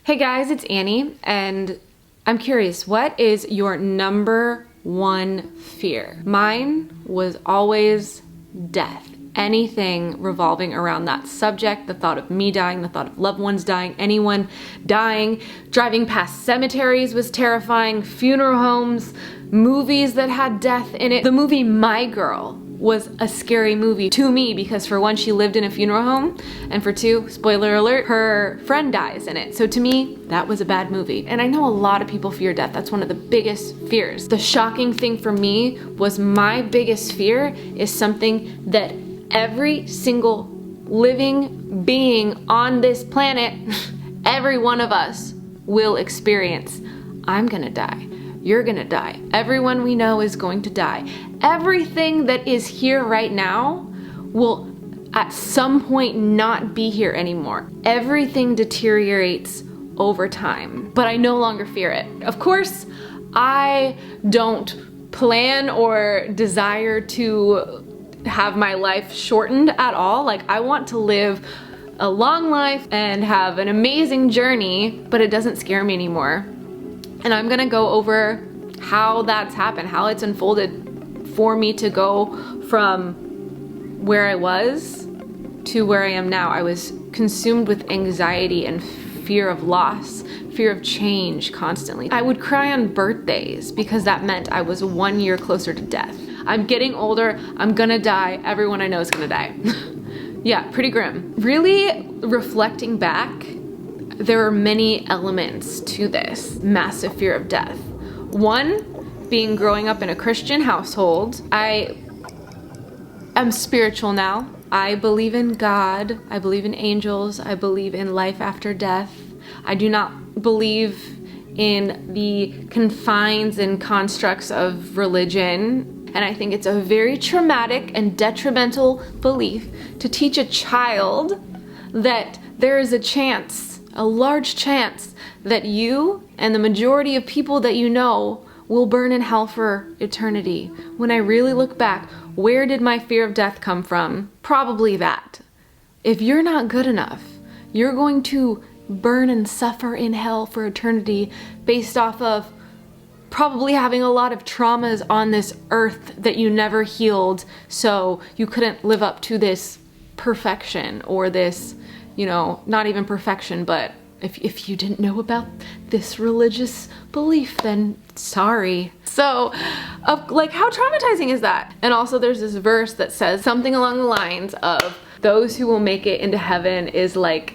Hey guys, it's Annie, and I'm curious, what is your number one fear? Mine was always death. Anything revolving around that subject, the thought of me dying, the thought of loved ones dying, anyone dying, driving past cemeteries was terrifying, funeral homes, movies that had death in it. The movie My Girl was a scary movie to me because for one, she lived in a funeral home, and for two, spoiler alert, her friend dies in it. So to me, that was a bad movie. And I know a lot of people fear death. That's one of the biggest fears. The shocking thing for me was my biggest fear is something that every single living being on this planet, every one of us will experience. I'm gonna die. You're gonna die. Everyone we know is going to die. Everything that is here right now will at some point not be here anymore. Everything deteriorates over time, but I no longer fear it. Of course, I don't plan or desire to have my life shortened at all. Like, I want to live a long life and have an amazing journey, but it doesn't scare me anymore. And I'm gonna go over how that's happened, how it's unfolded for me to go from where I was to where I am now. I was consumed with anxiety and fear of loss, fear of change constantly. I would cry on birthdays because that meant I was 1 year closer to death. I'm getting older, I'm gonna die, everyone I know is gonna die. Yeah, pretty grim. Really reflecting back, there are many elements to this massive fear of death. One, being growing up in a Christian household. I am spiritual now. I believe in God. I believe in angels. I believe in life after death. I do not believe in the confines and constructs of religion. And I think it's a very traumatic and detrimental belief to teach a child that there is a chance, a large chance, that you and the majority of people that you know will burn in hell for eternity. When I really look back, where did my fear of death come from? Probably that. If you're not good enough, you're going to burn and suffer in hell for eternity based off of probably having a lot of traumas on this earth that you never healed, so you couldn't live up to this perfection or this, not even perfection, but if you didn't know about this religious belief, then sorry. So, like, how traumatizing is that? And also there's this verse that says something along the lines of those who will make it into heaven is like,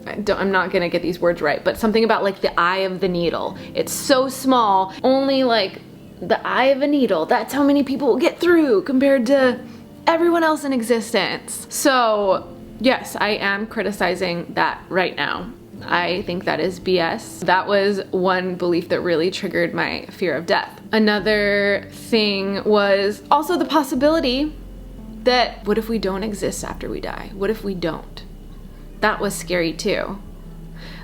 I'm not gonna get these words right, but something about like the eye of the needle. It's so small, only like the eye of a needle. That's how many people will get through compared to everyone else in existence. So yes, I am criticizing that right now. I think that is BS. That was one belief that really triggered my fear of death. Another thing was also the possibility that what if we don't exist after we die? What if we don't? That was scary too.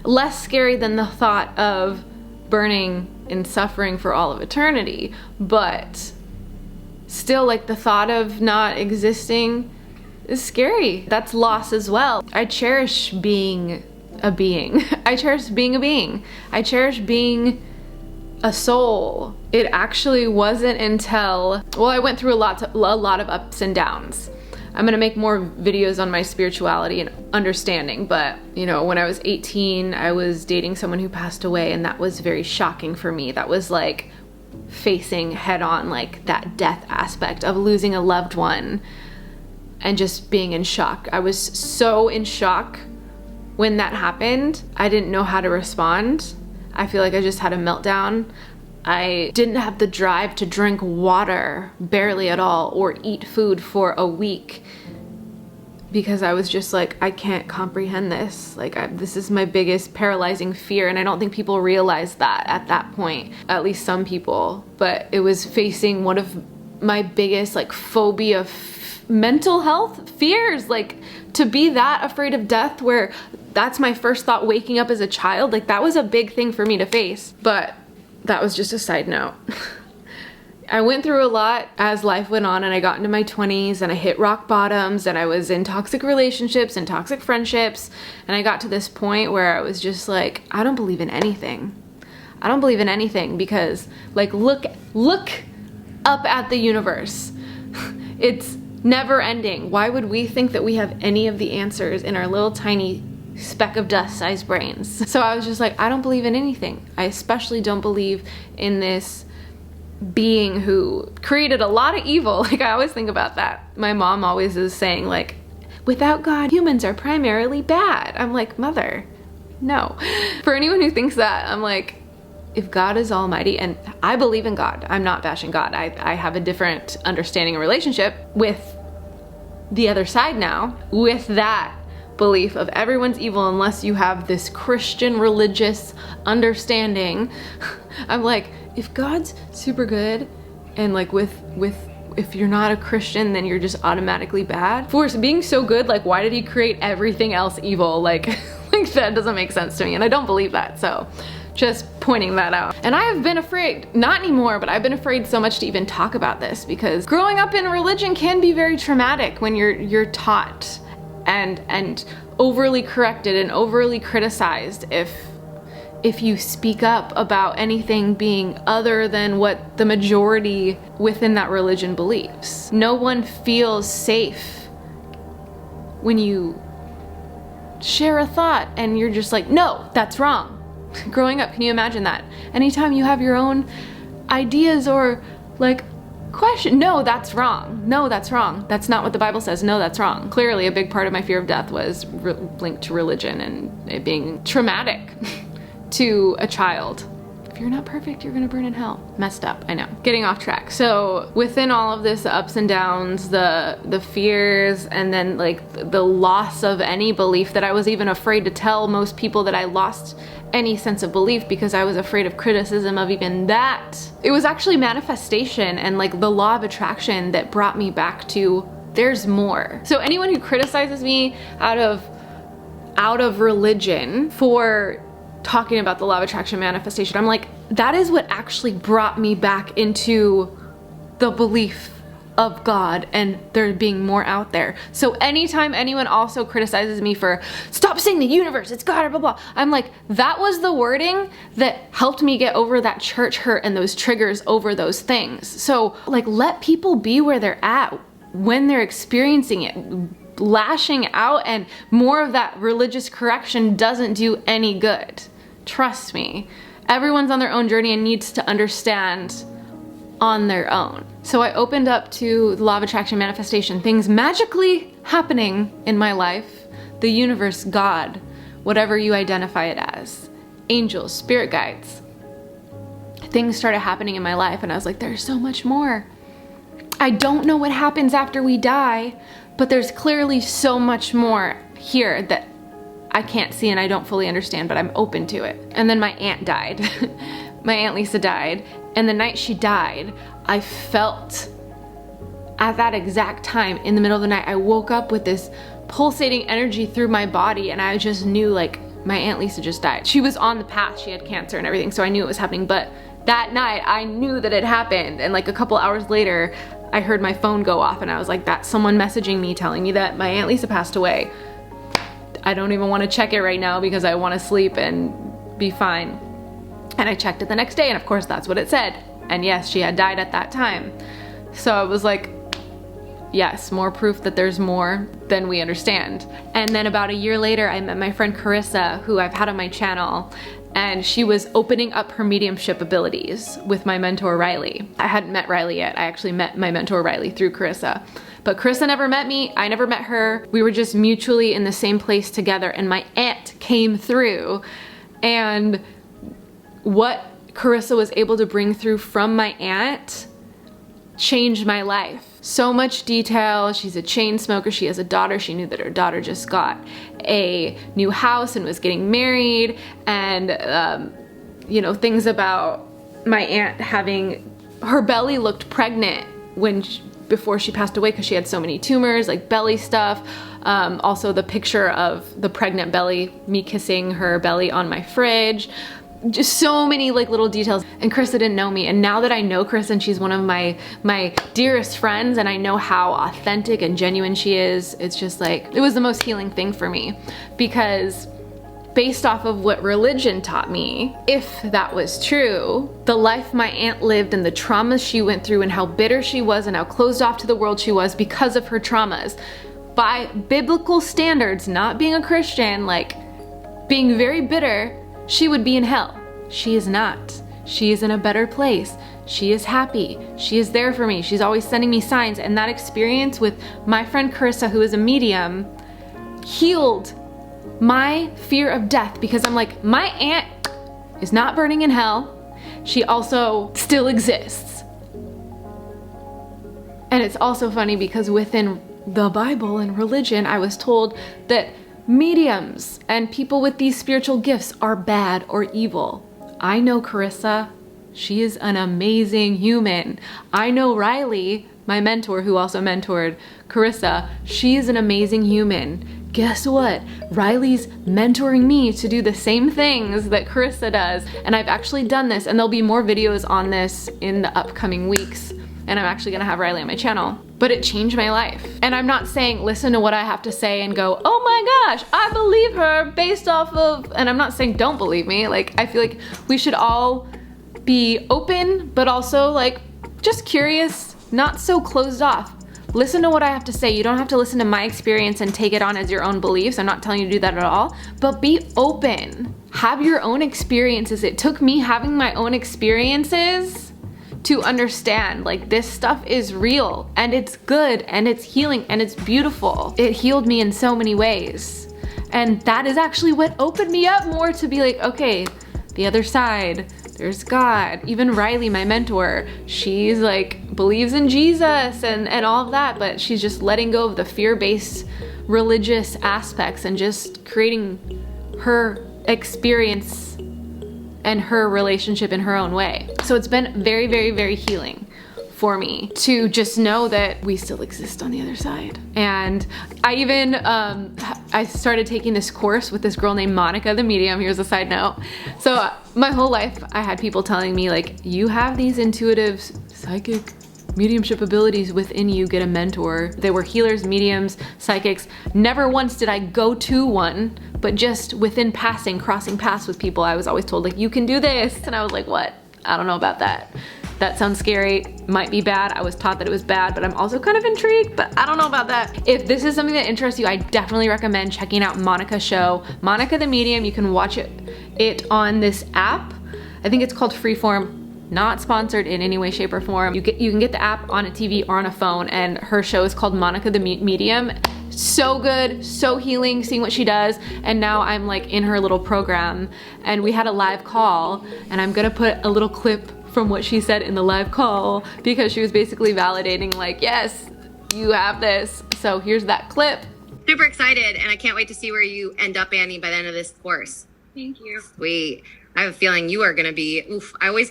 Less scary than the thought of burning and suffering for all of eternity, but still, like, the thought of not existing is scary. That's loss as well. I cherish being a being. I cherish being a being. I cherish being a soul. It actually wasn't until, well, I went through a lot of ups and downs. I'm gonna make more videos on my spirituality and understanding, but when I was 18, I was dating someone who passed away, and that was very shocking for me. That was like facing head on like that death aspect of losing a loved one and just being in shock. I was so in shock when that happened. I didn't know how to respond. I feel like I just had a meltdown. I didn't have the drive to drink water, barely at all, or eat food for a week because I was just like, I can't comprehend this. Like, this is my biggest paralyzing fear, and I don't think people realize that at that point, at least some people. But it was facing one of my biggest like phobia mental health fears, like to be that afraid of death where that's my first thought waking up as a child. Like, that was a big thing for me to face. But that was just a side note. I went through a lot as life went on, and I got into my 20s and I hit rock bottoms, and I was in toxic relationships and toxic friendships, and I got to this point where I was just like, I don't believe in anything. I don't believe in anything because, like, look up at the universe. It's never ending. Why would we think that we have any of the answers in our little tiny speck of dust sized brains? So I was just like, I don't believe in anything. I especially don't believe in this being who created a lot of evil. Like, I always think about that. My mom always is saying, like, without God, humans are primarily bad. I'm like, mother, no. For anyone who thinks that, I'm like, if God is almighty, and I believe in God, I'm not bashing God. I have a different understanding and relationship with the other side now, with that belief of everyone's evil unless you have this Christian religious understanding. I'm like, if God's super good and like if you're not a Christian, then you're just automatically bad. For being so good, like, why did he create everything else evil? Like that doesn't make sense to me, and I don't believe that. So just pointing that out. And I have been afraid, not anymore, but I've been afraid so much to even talk about this, because growing up in religion can be very traumatic when you're taught and overly corrected and overly criticized if you speak up about anything being other than what the majority within that religion believes. No one feels safe when you share a thought and you're just like, no, that's wrong. Growing up, can you imagine that? Anytime you have your own ideas or like question, no, that's wrong. No, that's wrong. That's not what the Bible says. No, that's wrong. Clearly, a big part of my fear of death was linked to religion and it being traumatic to a child. If you're not perfect, you're gonna burn in hell. Messed up, I know. Getting off track. So within all of this, the ups and downs, the fears, and then like the loss of any belief, that I was even afraid to tell most people that I lost any sense of belief because I was afraid of criticism of even that. It was actually manifestation and like the law of attraction that brought me back to there's more. So anyone who criticizes me out of religion for talking about the law of attraction manifestation, I'm like, that is what actually brought me back into the belief of God and there being more out there. So anytime anyone also criticizes me for stop saying the universe, it's God, or blah blah, I'm like, that was the wording that helped me get over that church hurt and those triggers over those things. So like, let people be where they're at when they're experiencing it. Lashing out and more of that religious correction doesn't do any good. Trust me. Everyone's on their own journey and needs to understand on their own. So I opened up to the law of attraction manifestation, things magically happening in my life, the universe, God, whatever you identify it as, angels, spirit guides. Things started happening in my life and I was like, there's so much more. I don't know what happens after we die, but there's clearly so much more here that I can't see and I don't fully understand, but I'm open to it. And then my aunt died. My Aunt Lisa died. And the night she died, I felt at that exact time in the middle of the night, I woke up with this pulsating energy through my body and I just knew like my Aunt Lisa just died. She was on the path, she had cancer and everything, so I knew it was happening, but that night I knew that it happened. And like a couple hours later, I heard my phone go off and I was like, that's someone messaging me telling me that my Aunt Lisa passed away. I don't even want to check it right now because I want to sleep and be fine. And I checked it the next day and of course that's what it said. And yes, she had died at that time. So I was like, yes, more proof that there's more than we understand. And then about a year later, I met my friend Carissa, who I've had on my channel, and she was opening up her mediumship abilities with my mentor, Riley. I hadn't met Riley yet. I actually met my mentor, Riley, through Carissa. But Carissa never met me, I never met her. We were just mutually in the same place together and my aunt came through, and what Carissa was able to bring through from my aunt changed my life. So much detail. She's a chain smoker, she has a daughter, she knew that her daughter just got a new house and was getting married, and you know, things about my aunt having, her belly looked pregnant before she passed away because she had so many tumors, like belly stuff. Also the picture of the pregnant belly, me kissing her belly on my fridge. just so many like little details. And Carissa didn't know me, and now that I know Carissa and she's one of my dearest friends, and I know how authentic and genuine she is, it's just like, it was the most healing thing for me, because based off of what religion taught me, if that was true, the life my aunt lived and the traumas she went through and how bitter she was and how closed off to the world she was because of her traumas, by biblical standards, not being a Christian, like being very bitter, she would be in hell. She is not. She is in a better place. She is happy. She is there for me. She's always sending me signs. And that experience with my friend Carissa, who is a medium, healed my fear of death, because I'm like, my aunt is not burning in hell. She also still exists. And it's also funny because within the Bible and religion, I was told that mediums and people with these spiritual gifts are bad or evil. I know Carissa. She is an amazing human. I know Riley, my mentor, who also mentored Carissa. She is an amazing human. Guess what? Riley's mentoring me to do the same things that Carissa does. And I've actually done this, and there'll be more videos on this in the upcoming weeks. And I'm actually gonna have Riley on my channel. But it changed my life. And I'm not saying listen to what I have to say and go, oh my gosh, I believe her based off of, and I'm not saying don't believe me. Like, I feel like we should all be open, but also like just curious, not so closed off. Listen to what I have to say. You don't have to listen to my experience and take it on as your own beliefs. I'm not telling you to do that at all, but be open. Have your own experiences. It took me having my own experiences to understand, like, this stuff is real and it's good and it's healing and it's beautiful. It healed me in so many ways. And that is actually what opened me up more to be like, okay, the other side, there's God. Even Riley, my mentor, she's like, believes in Jesus and all of that, but she's just letting go of the fear-based religious aspects and just creating her experience and her relationship in her own way. So it's been very, very, very healing for me to just know that we still exist on the other side. And I even, I started taking this course with this girl named Monica, the medium. Here's a side note. So my whole life I had people telling me like, you have these intuitive psychic mediumship abilities within you, get a mentor. They were healers, mediums, psychics. Never once did I go to one, but just within passing, crossing paths with people, I was always told like, you can do this. And I was like, what? I don't know about that. That sounds scary, might be bad. I was taught that it was bad, but I'm also kind of intrigued, but I don't know about that. If this is something that interests you, I definitely recommend checking out Monica's show. Monica the Medium, you can watch it on this app. I think it's called Freeform, not sponsored in any way, shape, or form. You can get the app on a TV or on a phone, and her show is called Monica the Medium. So good, so healing, seeing what she does. And now I'm like in her little program, and we had a live call, and I'm gonna put a little clip from what she said in the live call, because she was basically validating like, yes, you have this. So here's that clip. Super excited, and I can't wait to see where you end up, Annie, by the end of this course. Thank you. Sweet. I have a feeling you are gonna be, I always,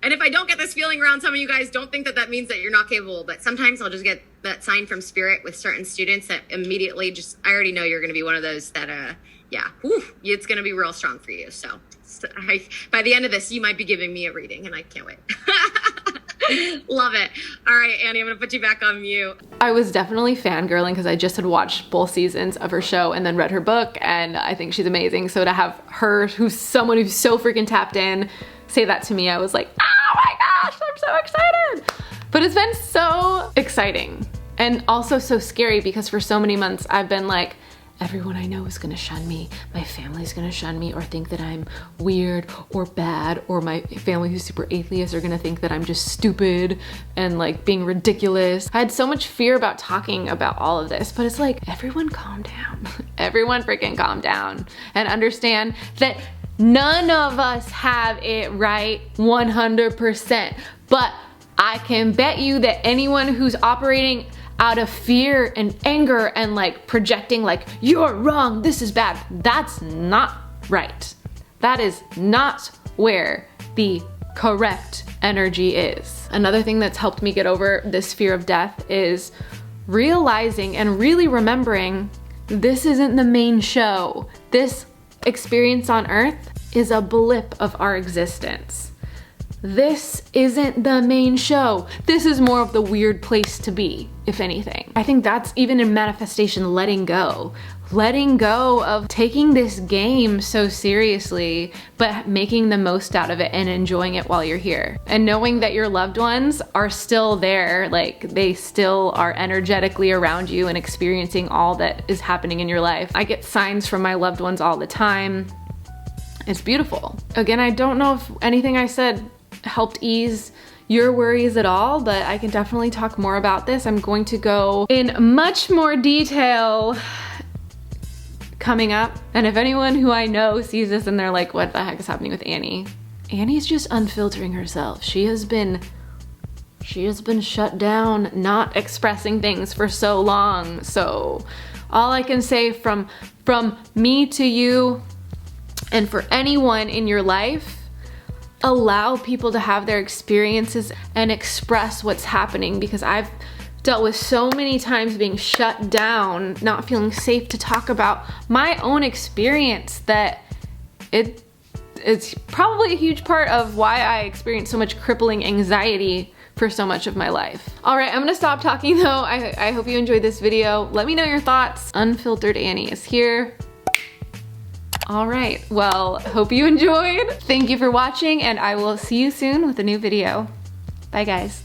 and if I don't get this feeling around some of you guys, don't think that that means that you're not capable, but sometimes I'll just get that sign from spirit with certain students that immediately just, I already know you're gonna be one of those that, yeah, it's gonna be real strong for you. So by the end of this, you might be giving me a reading, and I can't wait. Love it. All right, Annie, I'm gonna put you back on mute. I was definitely fangirling because I just had watched both seasons of her show and then read her book, and I think she's amazing. So to have her, who's someone who's so freaking tapped in, say that to me, I was like, oh my gosh, I'm so excited. But it's been so exciting and also so scary, because for so many months I've been like, everyone I know is gonna shun me, my family's gonna shun me or think that I'm weird or bad, or my family who's super atheist are gonna think that I'm just stupid and like being ridiculous. I had so much fear about talking about all of this, but it's like, everyone calm down. Everyone freaking calm down and understand that none of us have it right 100%, but I can bet you that anyone who's operating out of fear and anger and like projecting like, you're wrong, this is bad, that's not right. That is not where the correct energy is. Another thing that's helped me get over this fear of death is realizing and really remembering this isn't the main show. This experience on earth is a blip of our existence. This isn't the main show. This is more of the weird place to be, if anything. I think that's even in manifestation, letting go. Letting go of taking this game so seriously, but making the most out of it and enjoying it while you're here. And knowing that your loved ones are still there, like they still are energetically around you and experiencing all that is happening in your life. I get signs from my loved ones all the time. It's beautiful. Again, I don't know if anything I said helped ease your worries at all, but I can definitely talk more about this. I'm going to go in much more detail coming up. And if anyone who I know sees this and they're like, what the heck is happening with Annie? Annie's just unfiltering herself. She has been shut down, not expressing things for so long. So all I can say from me to you and for anyone in your life, allow people to have their experiences and express what's happening, because I've dealt with so many times being shut down, not feeling safe to talk about my own experience, that it's probably a huge part of why I experience so much crippling anxiety for so much of my life. All right, I'm gonna stop talking though. I hope you enjoyed this video. Let me know your thoughts. Unfiltered Annie is here. All right, well, hope you enjoyed. Thank you for watching, and I will see you soon with a new video. Bye guys.